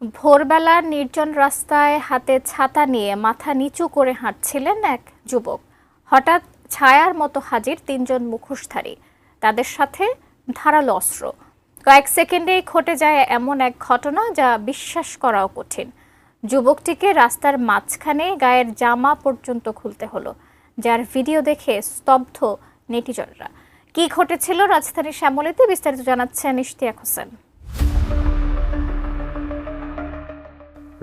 ভোরবেলার নির্জন রাস্তায় হাতে ছাতা নিয়ে মাথা নিচু করে হাঁটছিলেন এক যুবক। হঠাৎ ছায়ার মতো হাজির তিনজন মুখোশধারী, তাদের সাথে ধারালো অস্ত্র। কয়েক সেকেন্ডেই ঘটে যায় এমন এক ঘটনা যা বিশ্বাস করাও কঠিন। যুবকটিকে রাস্তার মাঝখানে গায়ের জামা পর্যন্ত খুলতে হলো, যার ভিডিও দেখে স্তব্ধ নেটিজনরা। কি ঘটেছিল রাজধানীর শ্যামলীতে, বিস্তারিত জানাচ্ছেন ইশতিয়াক হোসেন।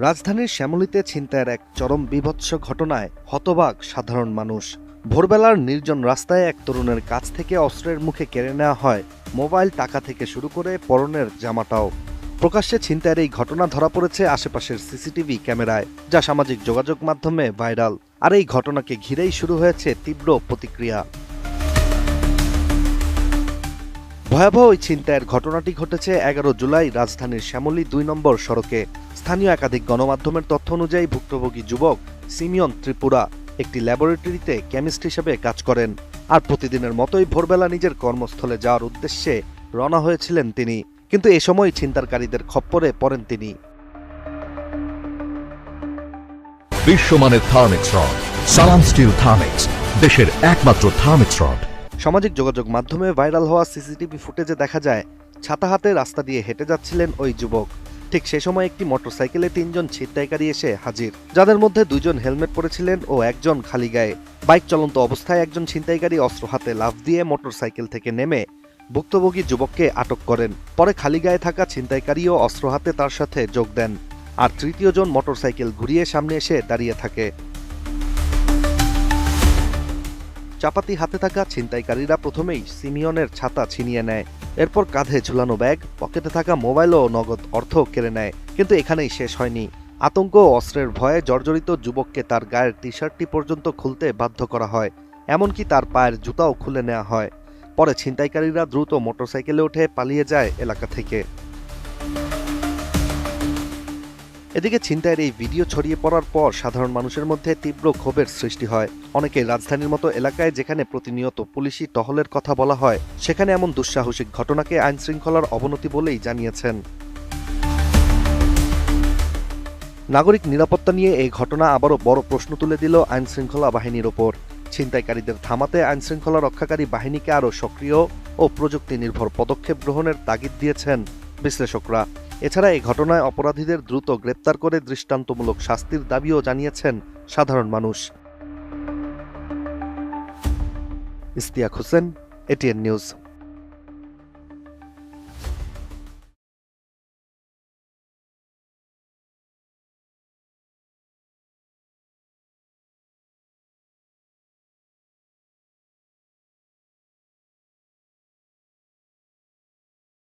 রাজধানীর শ্যামলীতে ছিনতাইয়ের এক চরম বীভৎস ঘটনায় হতবাক সাধারণ মানুষ। ভোরবেলার নির্জন রাস্তায় এক তরুণের কাছ থেকে অস্ত্রের মুখে কেড়ে নেওয়া হয় মোবাইল, টাকা থেকে শুরু করে পরনের জামাটাও। প্রকাশ্যে ছিনতাইয়ের এই ঘটনা ধরা পড়েছে আশেপাশের সিসিটিভি ক্যামেরায়, যা সামাজিক যোগাযোগ মাধ্যমে ভাইরাল। আর এই ঘটনাকে ঘিরেই শুরু হয়েছে তীব্র প্রতিক্রিয়া। ভয়াবহ ওই ছিনতাইয়ের ঘটনাটি ঘটেছে 11 জুলাই রাজধানীর শ্যামলী 2 নম্বর সড়কে। স্থানীয় একাধিক গণমাধ্যমের তথ্য অনুযায়ী ভুক্তভোগী যুবক সিমিয়ন ত্রিপুরা একটি ল্যাবরেটরিতে কেমিস্ট হিসেবে কাজ করেন। আর প্রতিদিনের মতোই ভোরবেলা নিজের কর্মস্থলে যাওয়ার উদ্দেশ্যে রওনা হয়েছিলেন তিনি। কিন্তু এ সময় ছিনতাইকারীদের খপ্পরে পড়েন তিনি। বিশ্বমানের থার্মিক্স রড, সালাম স্টিল থার্মিক্স, দেশের একমাত্র থার্মিক্স রড। সামাজিক যোগাযোগ মাধ্যমে ভাইরাল হওয়া সিসিটিভি ফুটেজে দেখা যায় ছাতা হাতে রাস্তা দিয়ে হেঁটে যাচ্ছিলেন ওই যুবক। ঠিক সে সময় একটি মোটরসাইকেলে 3 জন ছিনতাইকারী এসে হাজির, যাদের মধ্যে 2 জন হেলমেট পরেছিলেন ও একজন খালি গায়ে। বাইক চলন্ত অবস্থায় একজন ছিনতাইকারী অস্ত্র হাতে লাফ দিয়ে মোটরসাইকেল থেকে নেমে ভুক্তভোগী যুবককে আটক করেন। পরে খালি গায়ে থাকা ছিনতাইকারীও অস্ত্র হাতে তার সাথে যোগ দেন। আর তৃতীয় জন মোটরসাইকেল ঘুরিয়ে সামনে এসে দাঁড়িয়ে থাকে। চাপাতি হাতে থাকা ছিনতাইকারীরা প্রথমেই সিমিয়নের ছাতা ছিনিয়ে নেয়, এরপর কাঁধে ঝুলানো ব্যাগ, পকেটে থাকা মোবাইল ও নগদ অর্থ কেড়ে নেয়। কিন্তু এখানেই শেষ হয়নি। আতঙ্ক ও অস্ত্রের ভয়ে জর্জরিত যুবককে তার গায়ের টি-শার্টটি পর্যন্ত খুলতে বাধ্য করা হয়, এমনকি তার পায়ের জুতাও খুলে নেওয়া হয়। পরে ছিনতাইকারীরা দ্রুত মোটরসাইকেলে উঠে পালিয়ে যায় এলাকা থেকে। এদিকে ছিনতাইয়ের এই ভিডিও ছড়িয়ে পড়ার পর সাধারণ মানুষের মধ্যে তীব্র ক্ষোভের সৃষ্টি হয়। অনেকে রাজধানীর মতো এলাকায়, যেখানে প্রতিনিয়ত পুলিশি টহলের কথা বলা হয়, সেখানে এমন দুঃসাহসিক ঘটনাকে আইনশৃঙ্খলার অবনতি বলেই জানিয়েছেন। নাগরিক নিরাপত্তা নিয়ে এই ঘটনা আবারও বড় প্রশ্ন তুলে দিল আইনশৃঙ্খলা বাহিনীর ওপর। ছিনতাইকারীদের থামাতে আইনশৃঙ্খলা রক্ষাকারী বাহিনীকে আরও সক্রিয় ও প্রযুক্তি নির্ভর পদক্ষেপ গ্রহণের তাগিদ দিয়েছেন বিশ্লেষকরা। এছাড়া এই ঘটনায় অপরাধীদের দ্রুত গ্রেপ্তার করে দৃষ্টান্তমূলক শাস্তির দাবিও জানিয়েছেন সাধারণ মানুষ। Ishtiaq Hossain, ATN news.